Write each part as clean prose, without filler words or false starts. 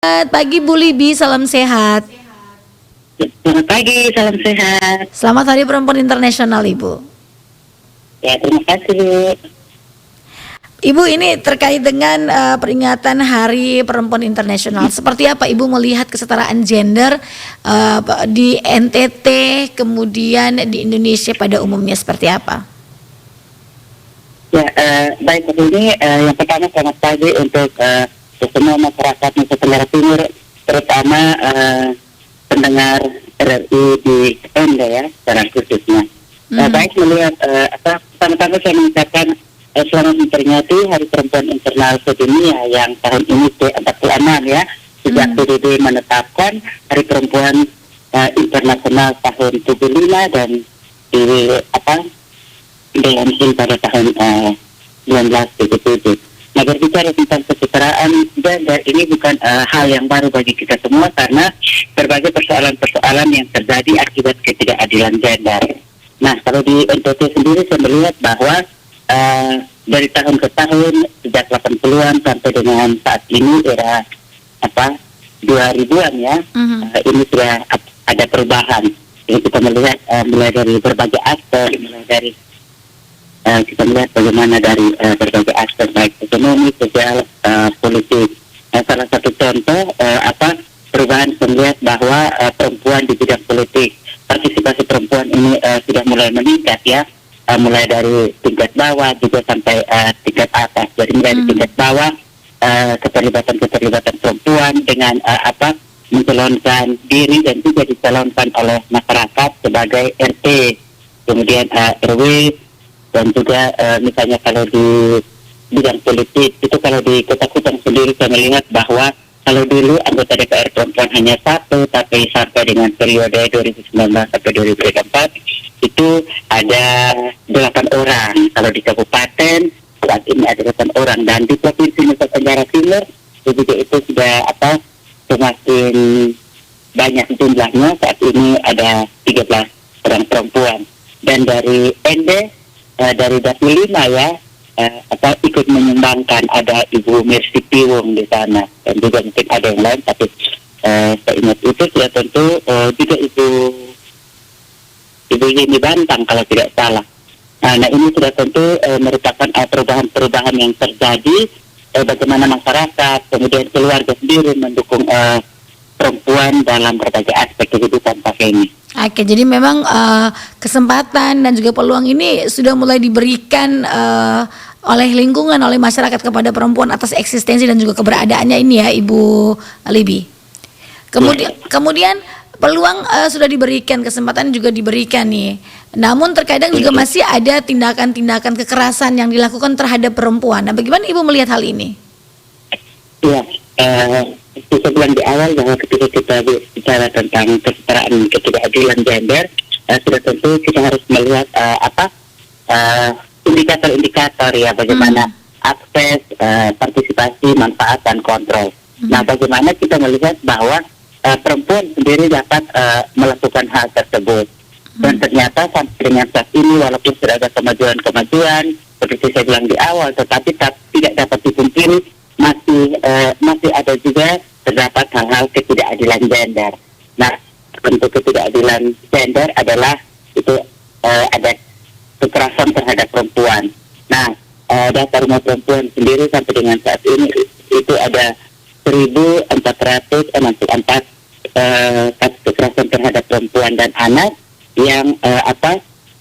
Selamat pagi Bu Libi, salam sehat. Selamat pagi, salam sehat. Selamat Hari Perempuan Internasional Ibu. Ya, terima kasih, Bu. Ibu, ini terkait dengan peringatan Hari Perempuan Internasional. Seperti apa Ibu melihat kesetaraan gender di NTT, kemudian di Indonesia pada umumnya seperti apa? Ya, baik, ini yang pertama selamat pagi untuk semua masyarakat Nusa Tenggara Timur, terutama pendengar RRI di Anda ya, secara khususnya. Baik melihat pertama-tama saya mengucapkan selamat memperingati Hari Perempuan Internasional Sedunia yang tahun ini ke-46 ya, sejak PBB menetapkan Hari Perempuan Internasional tahun 75 dan dilaunching pada tahun 1977. Nah, berbicara tentang kesetaraan gender ini bukan hal yang baru bagi kita semua karena berbagai persoalan-persoalan yang terjadi akibat ketidakadilan gender. Nah, kalau di NTT sendiri saya melihat bahwa dari tahun ke tahun sejak 80-an sampai dengan saat ini era 2000-an ya, ini sudah ada perubahan. Jadi kita melihat mulai dari berbagai aspek, mulai dari kita melihat bagaimana dari berbagai aspek baik ekonomi, sosial, politik. Salah satu contoh perubahan saya melihat bahwa perempuan di bidang politik, partisipasi perempuan ini sudah mulai meningkat ya, mulai dari tingkat bawah juga sampai tingkat atas. Jadi mulai dari tingkat bawah keterlibatan perempuan dengan mencalonkan diri dan juga dicalonkan oleh masyarakat sebagai RT, kemudian RW. Dan juga misalnya kalau di bidang politik itu, kalau di Kota Kupang sendiri saya melihat bahwa kalau dulu anggota DPR perempuan hanya satu, tapi sampai dengan periode 2019 sampai 2024 itu ada 8 orang. Kalau di kabupaten saat ini ada 8 orang, dan di provinsi Nusa Tenggara Timur juga itu sudah semakin banyak jumlahnya. Saat ini ada 13 orang perempuan. Dan dari ND dari Dapil 5 ya, ikut menyumbangkan, ada Ibu Mercy Piwung di sana, dan juga mungkin ada yang lain, tapi saya ingat itu ya tentu juga Ibu Yeni Bantang kalau tidak salah. Nah, ini sudah tentu merupakan perubahan-perubahan yang terjadi, bagaimana masyarakat, kemudian keluarga sendiri mendukung perempuan dalam berbagai aspek kehidupan pakai ini. Oke, jadi memang kesempatan dan juga peluang ini sudah mulai diberikan oleh lingkungan, oleh masyarakat kepada perempuan atas eksistensi dan juga keberadaannya ini ya, Ibu Libi. Kemudian peluang sudah diberikan, kesempatan juga diberikan nih. Namun terkadang juga masih ada tindakan-tindakan kekerasan yang dilakukan terhadap perempuan. Nah, bagaimana Ibu melihat hal ini? Ya, saya bilang di awal bahwa ketika kita bicara tentang kesetaraan ketidakadilan gender, sudah tentu kita harus melihat indikator-indikator ya, bagaimana akses, partisipasi, manfaat, dan kontrol. Nah, bagaimana kita melihat bahwa perempuan sendiri dapat melakukan hal tersebut. Dan ternyata sampai dengan saat ini, walaupun sudah ada kemajuan-kemajuan, seperti saya bilang di awal, tetapi tidak dapat dipungkiri masih ada juga terdapat hal-hal ketidakadilan gender. Nah, bentuk ketidakadilan gender adalah itu ada kekerasan terhadap perempuan. Nah, data rumah perempuan sendiri sampai dengan saat ini itu ada 1.464 kasus kekerasan terhadap perempuan dan anak yang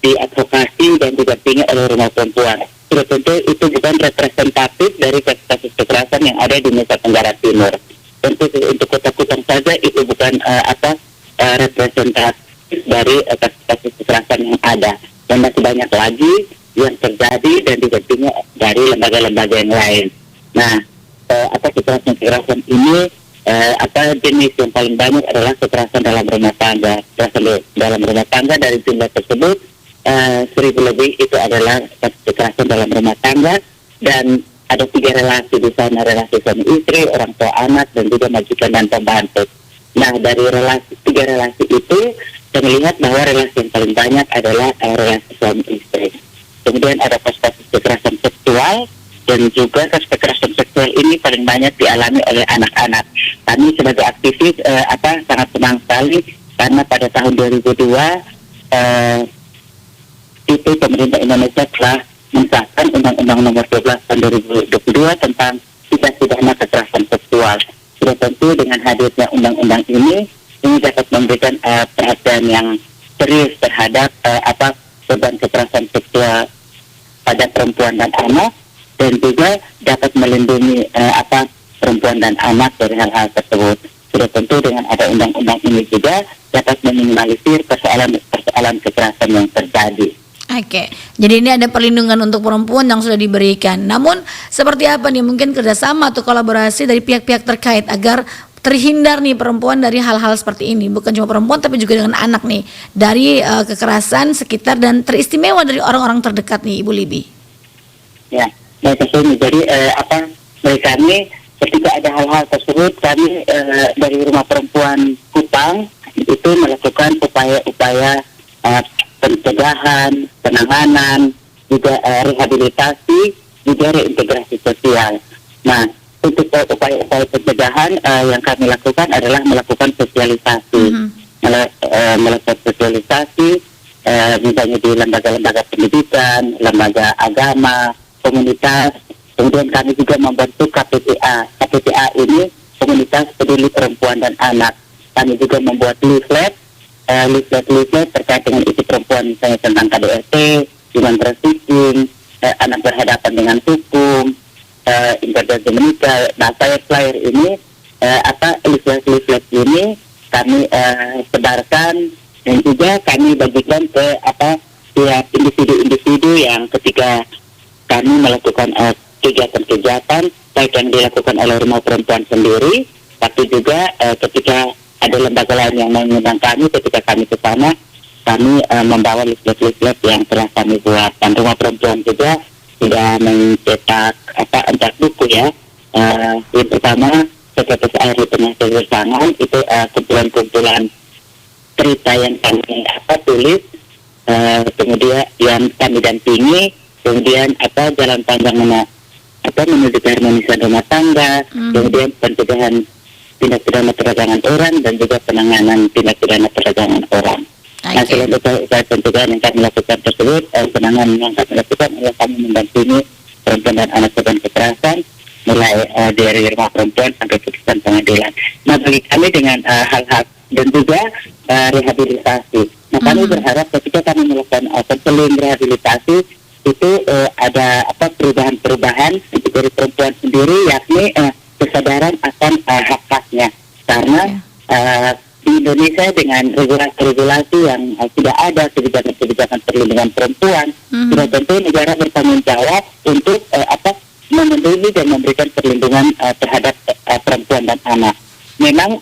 diadvokasi dan didampingi oleh rumah perempuan. Sudah tentu itu bukan representatif dari kasus kekerasan yang ada di Nusa Tenggara Timur. Tentu untuk Kota Kupang saja itu bukan representatif dari kasus kekerasan yang ada, dan masih banyak lagi yang terjadi dan didampingi dari lembaga-lembaga yang lain. Nah, kekerasan ini jenis yang paling banyak adalah kekerasan dalam rumah tangga. Kekerasan dalam rumah tangga, dari jumlah tersebut 1.000 lebih itu adalah kekerasan dalam rumah tangga, dan ada 3 relasi di sana: relasi suami istri, orang tua anak, dan juga majikan dan pembantu. Nah, dari 3 relasi itu saya melihat bahwa relasi yang paling banyak adalah relasi suami istri. Kemudian ada kasus kekerasan seksual dan juga kekerasan seksual ini paling banyak dialami oleh anak-anak. Kami sebagai aktivis sangat senang sekali karena pada tahun 2002 itu pemerintah Indonesia telah mensahkan Undang-Undang Nomor 12 tahun 2022 tentang tindak pidana kekerasan seksual. Sudah tentu dengan hadirnya undang-undang ini dapat memberikan perhatian yang serius terhadap beban kekerasan seksual pada perempuan dan anak, dan juga dapat melindungi perempuan dan anak dari hal-hal tersebut. Sudah tentu dengan ada undang-undang ini juga dapat meminimalisir persoalan kekerasan yang terjadi. Oke, jadi ini ada perlindungan untuk perempuan yang sudah diberikan. Namun seperti apa nih mungkin kerjasama atau kolaborasi dari pihak-pihak terkait agar terhindar nih perempuan dari hal-hal seperti ini, bukan cuma perempuan tapi juga dengan anak nih, dari kekerasan sekitar dan teristimewa dari orang-orang terdekat nih, Ibu Libby. Ya, baik ini. Jadi dari kami ketika ada hal-hal tersebut, kami dari Rumah Perempuan Kupang itu melakukan upaya-upaya pencegahan, penanganan, juga rehabilitasi, juga reintegrasi sosial. Nah, untuk upaya-upaya pencegahan yang kami lakukan adalah melakukan sosialisasi, melakukan sosialisasi, misalnya di lembaga-lembaga pendidikan, lembaga agama, komunitas. Kemudian kami juga membentuk KPPA. KPPA ini Komunitas Peduli Perempuan dan Anak. Kami juga membuat leaflet terkait dengan isu perempuan, misalnya tentang KDRT, human trafficking, anak berhadapan dengan hukum, intervensi menikah. Nah, flyer ini leaflet ini kami sebarkan dan juga kami bagikan ke pihak individu-individu yang ketika kami melakukan kegiatan-kegiatan baik yang dilakukan oleh Rumah Perempuan sendiri, tapi juga ketika ada lembaga lain yang mengundang kami, ketika kami ke sana, kami membawa leaflet-leaflet yang telah kami buat. Dan Rumah Perempuan juga sudah mencetak 4 buku ya. Yang pertama, Setetes Air di Tengah Kegersangan, itu kumpulan-kumpulan cerita yang kami tulis, kemudian yang kami dampingi, kemudian Jalan Panjang menuju harmonisasi rumah tangga, kemudian pencegahan tindak pidana perdagangan orang dan juga penanganan tindak pidana perdagangan orang. Nah, selain upaya pencegahan yang kami lakukan tersebut, penanganan yang kami lakukan adalah kami mendampingi perempuan dan anak korban kekerasan mulai dari Rumah Perempuan sampai putusan pengadilan. Nah, bagi kami dengan hal-hal dan juga rehabilitasi. Nah, kami berharap ketika kami melakukan konseling rehabilitasi itu ada perubahan-perubahan dari perempuan sendiri, yakni kesadaran akan hak-haknya, karena di Indonesia dengan regulasi-regulasi yang sudah ada, kebijakan-kebijakan perlindungan perempuan, sudah tentu negara bertanggung jawab untuk memenuhi dan memberikan perlindungan terhadap perempuan dan anak. Memang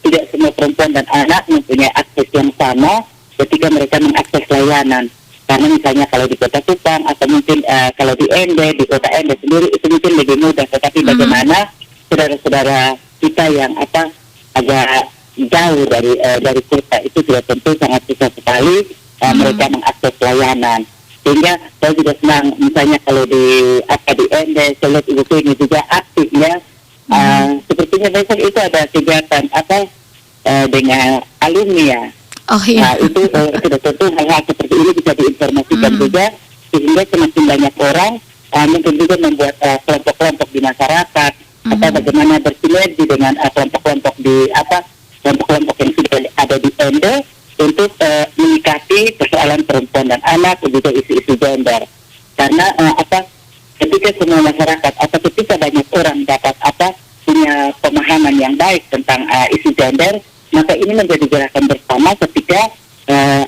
tidak semua perempuan dan anak mempunyai akses yang sama ketika mereka mengakses layanan. Karena misalnya kalau di Kota Kupang atau mungkin kalau di Ende, di Kota Ende sendiri itu mungkin lebih mudah. Tetapi bagaimana saudara-saudara kita yang agak jauh dari kota itu sudah tentu sangat susah sekali mereka mengakses layanan. Sehingga saya juga senang misalnya kalau di Ende, saya lihat Ibu ini juga aktifnya. Sepertinya besok itu ada kegiatan dengan alumni. Oh iya. Nah, itu sudah tentu hal-hal seperti ini bisa diinformasikan juga, sehingga semakin banyak orang mungkin juga membuat kelompok-kelompok di masyarakat, atau bagaimana bersinergi dengan kelompok-kelompok kelompok-kelompok yang sudah ada di Ende untuk menyikapi persoalan perempuan dan anak dan juga isu-isu gender. Karena ketika semua masyarakat atau ketika banyak orang dapat punya pemahaman yang baik tentang isu gender, maka ini menjadi gerakan bersama ketika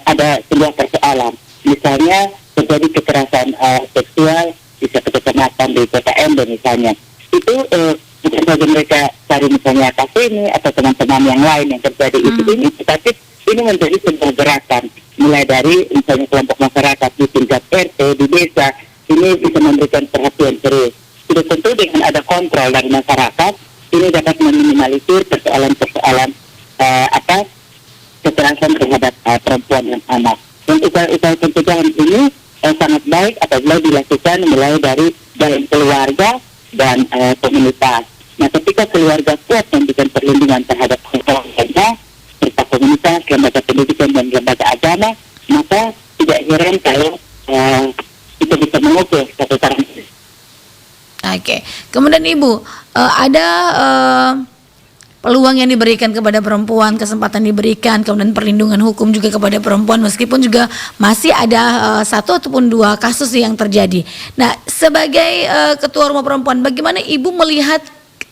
ada sebuah persoalan. Misalnya terjadi kekerasan seksual di satu kecamatan di Kota Ende misalnya. Itu bukan saja mereka cari misalnya kafe ini atau teman-teman yang lain yang terjadi isu ini, tetapi ini menjadi sebuah gerakan. Mulai dari misalnya kelompok masyarakat di tingkat RT, di desa, ini bisa memberikan perhatian serius. Sudah tentu dengan ada kontrol dari masyarakat, ini dapat meminimalisir persoalan-persoalan kekerasan terhadap perempuan dan anak. Dan upaya pencegahan ini sangat baik apabila dilakukan mulai dari dalam keluarga dan komunitas. Nah, ketika keluarga kuat memberikan perlindungan terhadap keluarganya, serta komunitas, lembaga pendidikan dan lembaga agama, maka tidak heran kalau kita bisa mengukur satu taraf. Oke. Kemudian Ibu, ada peluang yang diberikan kepada perempuan, kesempatan diberikan, kemudian perlindungan hukum juga kepada perempuan, meskipun juga masih ada satu ataupun dua kasus yang terjadi. Nah, sebagai Ketua Rumah Perempuan, bagaimana Ibu melihat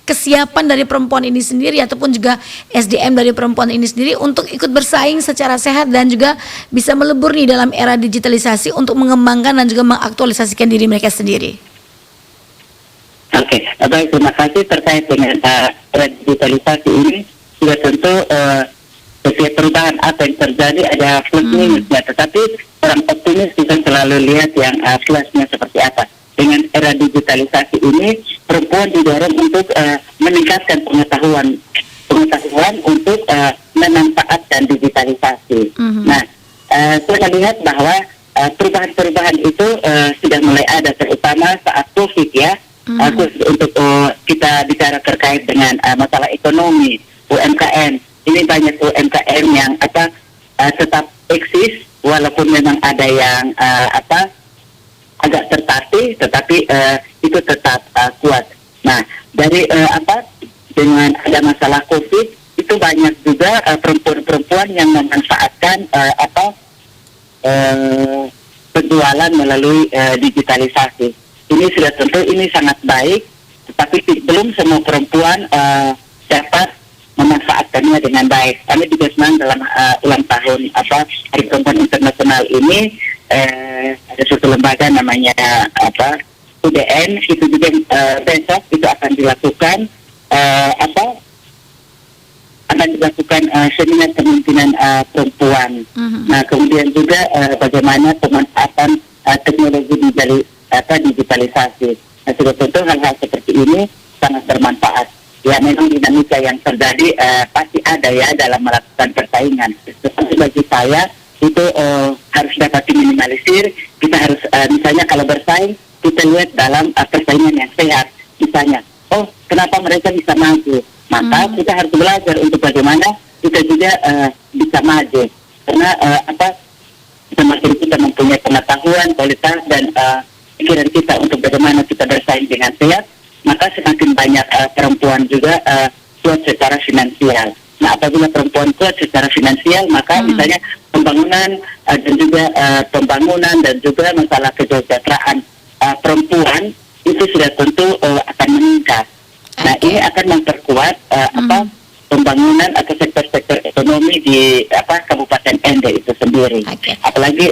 kesiapan dari perempuan ini sendiri ataupun juga SDM dari perempuan ini sendiri untuk ikut bersaing secara sehat dan juga bisa melebur nih dalam era digitalisasi untuk mengembangkan dan juga mengaktualisasikan diri mereka sendiri? Oke, baik, terima kasih. Terkait dengan digitalisasi ini, sudah tentu setiap perubahan apa yang terjadi ada plus minusnya, tetapi orang optimis kita selalu lihat yang plusnya seperti apa. Dengan era digitalisasi ini, perempuan didorong untuk meningkatkan pengetahuan untuk memanfaatkan digitalisasi. Nah, saya lihat bahwa perubahan-perubahan itu sudah mulai ada, terutama saat COVID ya. Untuk kita bicara terkait dengan masalah ekonomi, UMKM. Ini banyak UMKM yang tetap eksis, walaupun memang ada yang agak tertatih, tetapi itu tetap kuat. Nah, dari dengan ada masalah COVID, itu banyak juga perempuan-perempuan yang memanfaatkan penjualan melalui digitalisasi. Ini sudah tentu ini sangat baik, tetapi belum semua perempuan dapat memanfaatkannya dengan baik. Kami juga senang dalam ulang tahun Hari Perempuan Internasional ini ada suatu lembaga namanya UDN, itu juga besok itu akan dilakukan seminar kepemimpinan perempuan. Nah, kemudian juga bagaimana pemanfaatan teknologi digitalisasi. Nah, sudah tentu hal-hal seperti ini sangat bermanfaat. Ya, memang dinamika yang terjadi pasti ada ya dalam melakukan persaingan. Tetapi bagi saya itu harus dapat diminimalisir. Kita harus misalnya kalau bersaing, kita lihat dalam persaingan yang sehat. Misalnya, kenapa mereka bisa maju? Maka kita harus belajar untuk bagaimana kita juga bisa maju. Karena semakin kita mempunyai pengetahuan, kualitas dan pikiran kita untuk bagaimana kita bersaing dengan sehat, maka semakin banyak perempuan juga kuat secara finansial. Nah, apabila perempuan kuat secara finansial, maka misalnya pembangunan dan juga masalah kesejahteraan perempuan itu sudah tentu akan meningkat. Nah, ini akan memperkuat pembangunan atau sektor-sektor ekonomi di Kabupaten Ende itu sendiri. Apalagi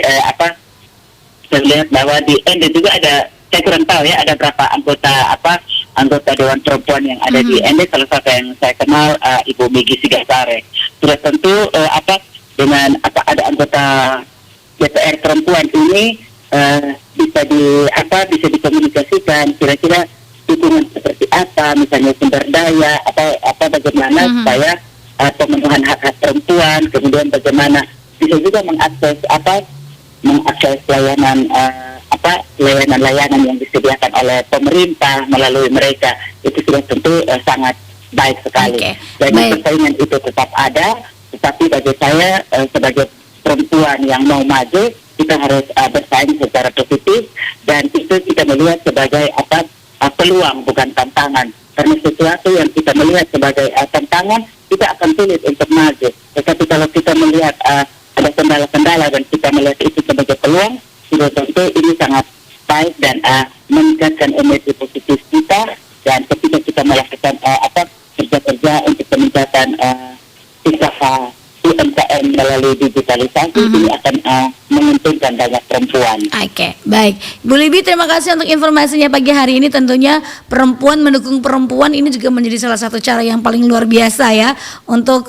saya lihat bahwa di Ende juga ada, saya kurang tahu ya, ada berapa anggota Dewan Perempuan yang ada di Ende. Salah satu yang saya kenal Ibu Migi Sigasare. Sudah tentu dengan ada anggota DPR perempuan ini bisa dikomunikasikan kira-kira dukungan seperti apa, misalnya sumber daya atau bagaimana supaya pemenuhan hak-hak perempuan, kemudian bagaimana bisa juga mengakses layanan yang disediakan oleh pemerintah melalui mereka, itu sudah tentu sangat baik sekali. Jadi persaingan itu tetap ada, tetapi bagi saya sebagai perempuan yang mau maju, kita harus bersaing secara positif, dan itu kita melihat sebagai peluang, bukan tantangan. Karena sesuatu yang kita melihat sebagai tantangan, kita akan sulit untuk maju. Tetapi kalau kita melihat ada kendala-kendala dan kita melihat itu sebagai peluang, sudah tentu ini sangat baik dan meningkatkan energi positif kita. Dan ketika kita melakukan kerja-kerja untuk peningkatan usaha UMKM melalui digitalisasi, ini akan menguntungkan banyak perempuan. Baik. Bu Libby, terima kasih untuk informasinya pagi hari ini. Tentunya perempuan mendukung perempuan ini juga menjadi salah satu cara yang paling luar biasa ya untuk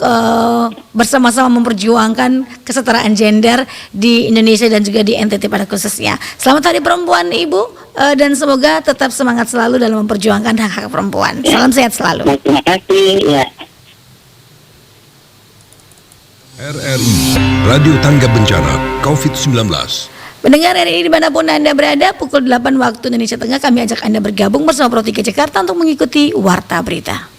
bersama-sama memperjuangkan kesetaraan gender di Indonesia dan juga di NTT pada khususnya. Selamat Hari Perempuan Ibu, dan semoga tetap semangat selalu dalam memperjuangkan hak-hak perempuan. Salam sehat selalu. Terima kasih ya. RRI Radio Tangga Bencana COVID-19. Pendengar RRI dimanapun Anda berada, pukul 8 waktu Indonesia Tengah kami ajak Anda bergabung bersama Pro 3 Jakarta untuk mengikuti Warta Berita.